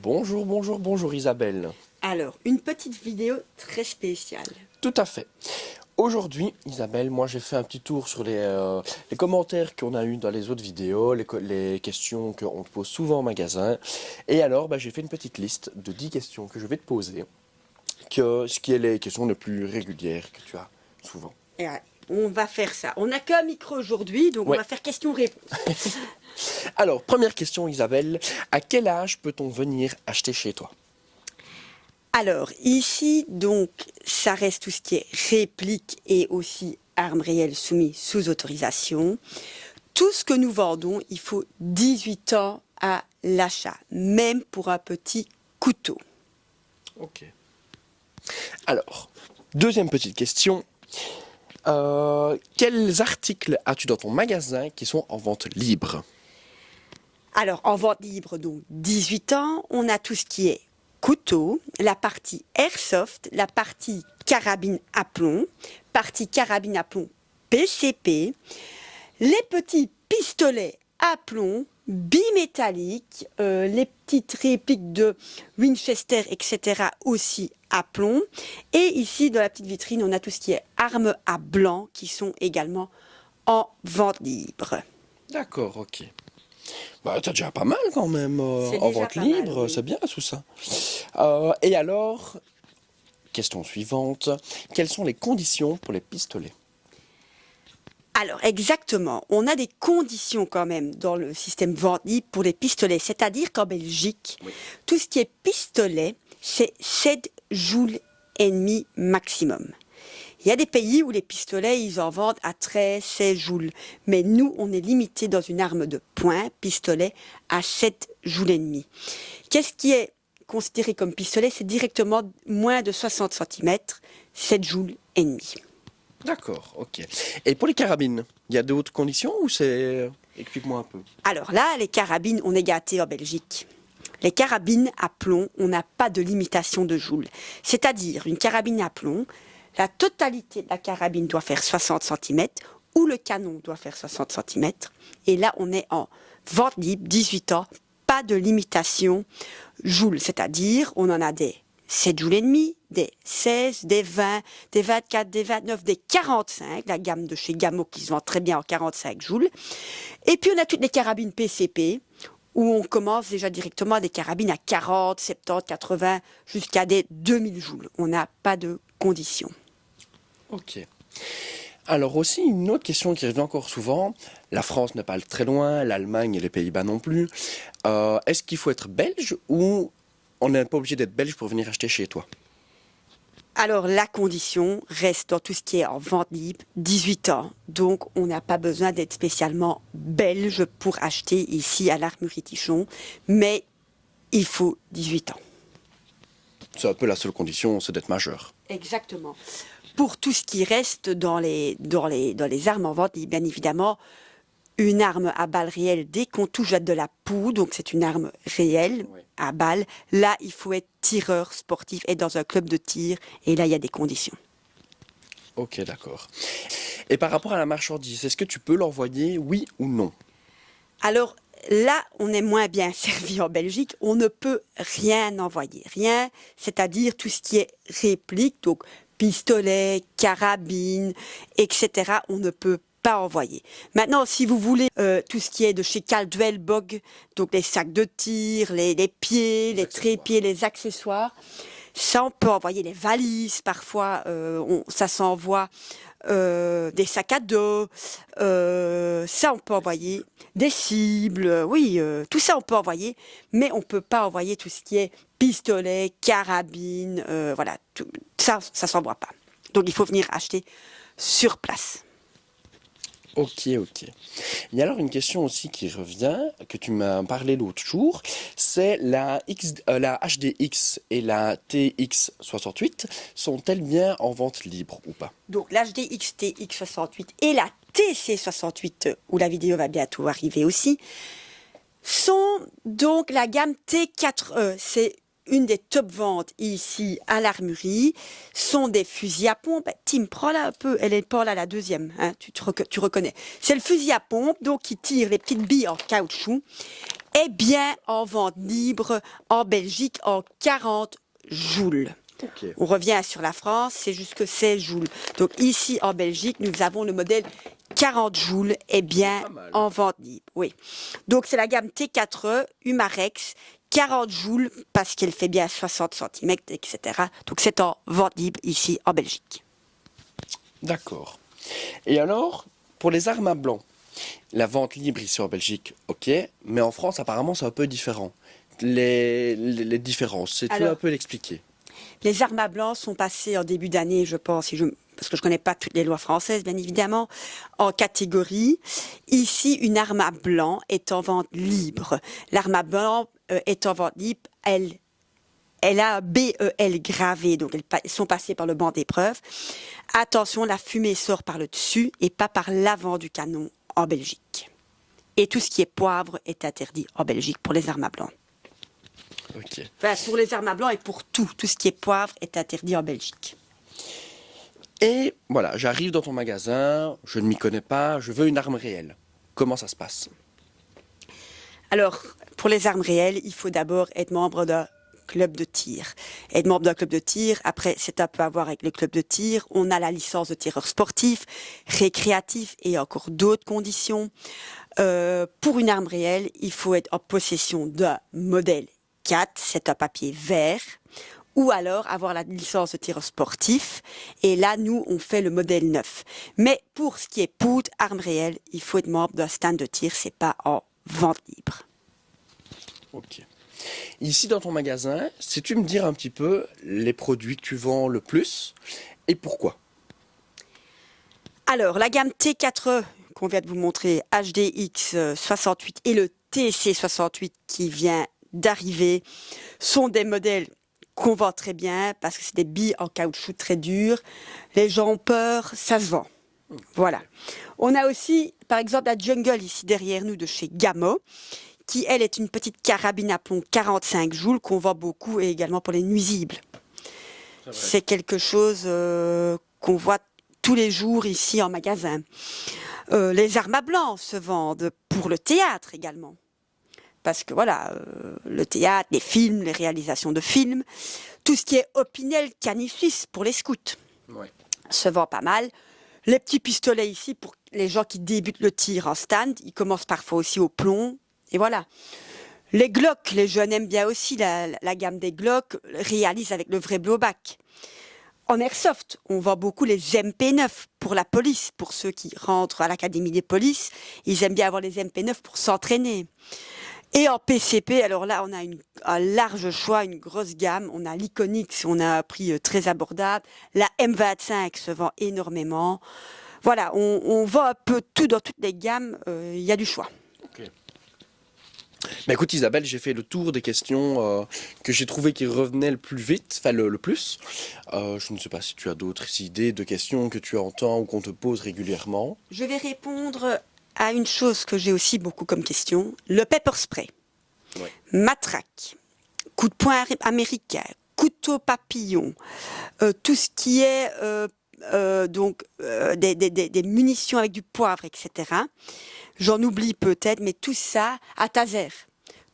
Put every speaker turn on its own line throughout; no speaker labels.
Bonjour, bonjour, bonjour Isabelle.
Alors, une petite vidéo très spéciale.
Tout à fait. Aujourd'hui, Isabelle, moi j'ai fait un petit tour sur les commentaires qu'on a eu dans les autres vidéos, les questions qu'on te pose souvent en magasin. Et alors, j'ai fait une petite liste de 10 questions que je vais te poser, ce qui est les questions les plus régulières que tu as souvent.
Et, on va faire ça. On n'a qu'un micro aujourd'hui, donc
Ouais.
on va faire question-réponse.
Alors, première question Isabelle, à quel âge peut-on venir acheter chez toi?
Alors, ici, donc, ça reste tout ce qui est réplique et aussi armes réelles soumises sous autorisation. Tout ce que nous vendons, il faut 18 ans à l'achat, même pour un petit couteau.
Ok. Alors, deuxième petite question. Quels articles as-tu dans ton magasin qui sont en vente libre?
Alors, en vente libre, donc 18 ans, on a tout ce qui est couteau, la partie airsoft, la partie carabine à plomb PCP, les petits pistolets à plomb, bimétalliques, les petites répliques de Winchester, etc. aussi à plomb. Et ici, dans la petite vitrine, on a tout ce qui est armes à blanc qui sont également en vente libre.
D'accord, ok. T'as déjà pas mal quand même
C'est
en
déjà
vente
pas mal,
libre,
oui.
c'est bien tout ça. Et alors, question suivante, quelles sont les conditions pour les pistolets?
Alors exactement, on a des conditions quand même dans le système vente libre pour les pistolets, c'est-à-dire qu'en Belgique,
Oui.
tout ce qui est pistolet, c'est 7 joules et demi maximum. Il y a des pays où les pistolets, ils en vendent à 13, 16 joules. Mais nous, on est limité dans une arme de poing, pistolet, à 7 joules et demi. Qu'est-ce qui est considéré comme pistolet? C'est directement moins de 60 cm, 7 joules et demi.
D'accord, ok. Et pour les carabines, il y a d'autres conditions ou c'est... Explique-moi un peu.
Alors là, les carabines, on est gâtés en Belgique. Les carabines à plomb, on n'a pas de limitation de joules. C'est-à-dire, une carabine à plomb, la totalité de la carabine doit faire 60 cm ou le canon doit faire 60 cm. Et là, on est en vente libre, 18 ans, pas de limitation joules. C'est-à-dire, on en a des 7 joules et demi, des 16, des 20, des 24, des 29, des 45, la gamme de chez Gamo qui se vend très bien en 45 joules. Et puis on a toutes les carabines PCP, où on commence déjà directement à des carabines à 40, 70, 80, jusqu'à des 2000 joules. On n'a pas de conditions.
Ok. Alors aussi, une autre question qui revient encore souvent, la France n'est pas très loin, l'Allemagne et les Pays-Bas non plus. Est-ce qu'il faut être belge ou on n'est pas obligé d'être belge pour venir acheter chez toi?
Alors la condition reste dans tout ce qui est en vente libre, 18 ans. Donc on n'a pas besoin d'être spécialement belge pour acheter ici à l'Armurerie Tichon, mais il faut 18 ans.
C'est un peu la seule condition, c'est d'être majeur.
Exactement. Pour tout ce qui reste dans les armes en vente, bien évidemment, une arme à balles réelle, dès qu'on touche à de la poudre, donc c'est une arme réelle,
Oui.
à balles, là, il faut être tireur sportif, être dans un club de tir, et là, il y a des conditions.
Ok, d'accord. Et par rapport à la marchandise, est-ce que tu peux l'envoyer, oui ou non?
Alors là, on est moins bien servi en Belgique, on ne peut rien envoyer. Rien, c'est-à-dire tout ce qui est réplique, donc pistolet, carabine, etc., on ne peut pas envoyer. Maintenant, si vous voulez tout ce qui est de chez Caldwell Bog, donc les sacs de tir, les pieds, les trépieds, les accessoires, ça on peut envoyer les valises, parfois ça s'envoie des sacs à dos, ça on peut envoyer des cibles, oui, tout ça on peut envoyer, mais on peut pas envoyer tout ce qui est pistolet, carabine, voilà, tout, ça s'envoie pas. Donc il faut venir acheter sur place.
Ok, ok. Il y a alors une question aussi qui revient, que tu m'as parlé l'autre jour, c'est la HDX et la TX68, sont-elles bien en vente libre ou pas?
Donc l'HDX TX68 et la TC68, où la vidéo va bientôt arriver aussi, sont donc la gamme T4E. C'est une des top ventes ici à l'Armurerie, sont des fusils à pompe. Tim, prends-la un peu, elle est pas là la deuxième, hein, tu reconnais. C'est le fusil à pompe, donc qui tire les petites billes en caoutchouc. est bien en vente libre en Belgique en 40 joules.
Ok.
On revient sur la France, c'est jusque 16 joules. Donc ici en Belgique, nous avons le modèle 40 joules est bien
Pas mal.
en vente libre. Oui. Donc c'est la gamme T4E Humarex 40 joules parce qu'elle fait bien 60 cm, etc. Donc c'est en vente libre ici en Belgique.
D'accord. Et alors, pour les armes à blanc, la vente libre ici en Belgique, ok, mais en France, apparemment, c'est un peu différent. Les différences, c'est tu veux
Alors,
un peu l'expliquer?
Les armes à blanc sont passées en début d'année, je pense, parce que je ne connais pas toutes les lois françaises, bien évidemment, en catégorie. Ici, une arme à blanc est en vente libre. L'arme à blanc est en vente libre, elle a un BEL gravé, donc elles sont passées par le banc d'épreuve. Attention, la fumée sort par le dessus et pas par l'avant du canon en Belgique. Et tout ce qui est poivre est interdit en Belgique pour les armes à blanc.
Ok.
Enfin, pour les armes à blanc et pour tout ce qui est poivre est interdit en Belgique.
Et voilà, j'arrive dans ton magasin, je ne m'y connais pas, je veux une arme réelle. Comment ça se passe?
Alors, pour les armes réelles, il faut d'abord être membre d'un club de tir. Être membre d'un club de tir, après, c'est un peu à voir avec le club de tir. On a la licence de tireur sportif, récréatif et encore d'autres conditions. Pour une arme réelle, il faut être en possession d'un modèle 4, c'est un papier vert, ou alors avoir la licence de tireur sportif. Et là, nous, on fait le modèle 9. Mais pour ce qui est poudre, arme réelle, il faut être membre d'un stand de tir, c'est pas en vente libre.
Ok. Ici dans ton magasin, sais-tu me dire un petit peu les produits que tu vends le plus et pourquoi?
Alors, la gamme T4E qu'on vient de vous montrer, HDX 68 et le TC 68 qui vient d'arriver, sont des modèles qu'on vend très bien parce que c'est des billes en caoutchouc très dures. Les gens ont peur, ça se vend. Voilà. On a aussi, par exemple, la Jungle ici derrière nous de chez Gamo, qui, elle, est une petite carabine à plomb 45 joules qu'on vend beaucoup et également pour les nuisibles. C'est quelque chose qu'on voit tous les jours ici en magasin. Les armes à blanc se vendent pour le théâtre également. Parce que voilà, le théâtre, les films, les réalisations de films, tout ce qui est Opinel, Canis Suisse pour les scouts,
Ouais.
se vend pas mal. Les petits pistolets ici pour les gens qui débutent le tir en stand, ils commencent parfois aussi au plomb. Et voilà. Les Glock, les jeunes aiment bien aussi la gamme des Glock, réalisent avec le vrai blowback. En airsoft, on vend beaucoup les MP9 pour la police, pour ceux qui rentrent à l'académie des polices. Ils aiment bien avoir les MP9 pour s'entraîner. Et en PCP, alors là, on a un large choix, une grosse gamme. On a l'Iconix, on a un prix très abordable. La M25 se vend énormément. Voilà, on vend un peu tout dans toutes les gammes. Il y a du choix.
Ok. Bah écoute Isabelle, j'ai fait le tour des questions que j'ai trouvé qui revenaient le plus vite, enfin le plus. Je ne sais pas si tu as d'autres idées de questions que tu entends ou qu'on te pose régulièrement.
Je vais répondre à une chose que j'ai aussi beaucoup comme question. Le pepper spray,
Ouais.
matraque, coup de poing américain, couteau papillon, tout ce qui est des munitions avec du poivre, etc. J'en oublie peut-être, mais tout ça, à taser,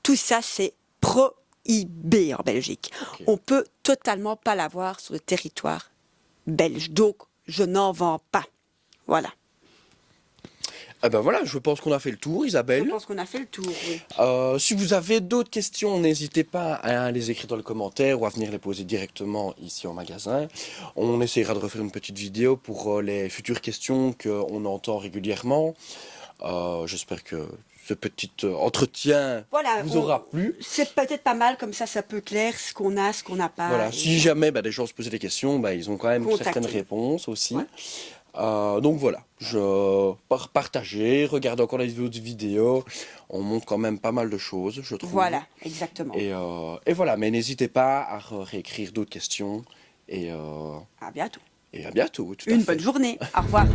tout ça c'est prohibé en Belgique.
Ok.
On peut totalement pas l'avoir sur le territoire belge. Donc, je n'en vends pas. Voilà.
Ah ben voilà, je pense qu'on a fait le tour
Je
Isabelle.
pense qu'on a fait le tour, oui.
Si vous avez d'autres questions, n'hésitez pas à les écrire dans le commentaire ou à venir les poser directement ici en magasin. On essaiera de refaire une petite vidéo pour les futures questions qu'on entend régulièrement. J'espère que ce petit entretien
Voilà,
vous aura plu.
c'est peut-être pas mal, comme ça peut clair ce qu'on a, ce qu'on n'a pas.
Voilà,
et-
si jamais des gens se posaient des questions, ils ont quand même
Contactez.
certaines réponses aussi.
Ouais.
Donc voilà, partagez, regardez encore les autres vidéos. On montre quand même pas mal de choses, je trouve.
Voilà, exactement.
Et voilà, mais n'hésitez pas à réécrire d'autres questions. Et
À bientôt.
à bientôt. Tout à
Une
fait.
bonne journée. Au revoir.